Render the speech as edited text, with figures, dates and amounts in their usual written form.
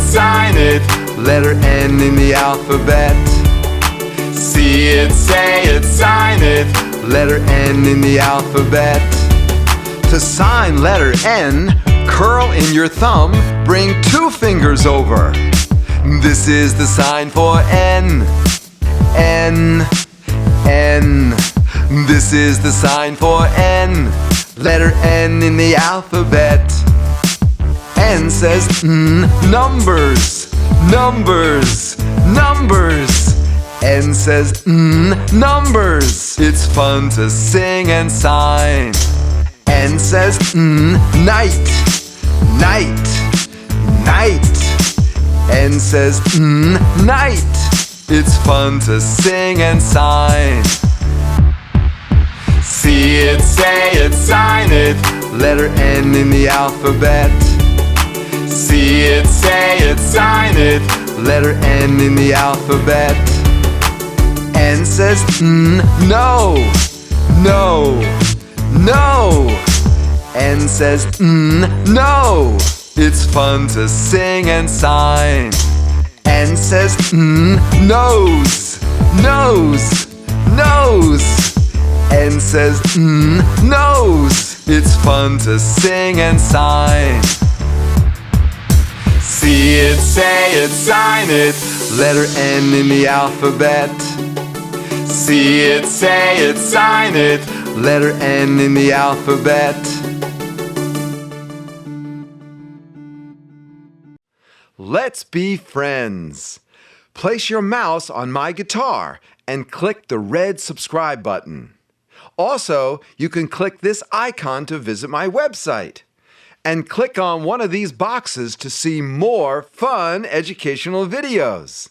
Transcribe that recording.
sign it. Letter N in the alphabet. See it, say it, sign it. Letter N in the alphabet. To sign letter N, curl in your thumb, bring 2 fingers over. This is the sign for N. N, N. This is the sign for N. Letter N in the alphabet. N says numbers, numbers, numbers. N says numbers. It's fun to sing and sign. N says night, night, night. N says night. It's fun to sing and sign. See it, say it, sign it. Letter N in the alphabet. See it, say it, sign it. Letter N in the alphabet. N says no, no, no. N says no. It's fun to sing and sign. N says nose, nose, nose. N says nose. It's fun to sing and sign. See it, say it, sign it. Letter N in the alphabet. See it, say it, sign it. Letter N in the alphabet. Let's be friends. Place your mouse on my guitar and click the red subscribe button. Also, you can click this icon to visit my website. And click on one of these boxes to see more fun educational videos.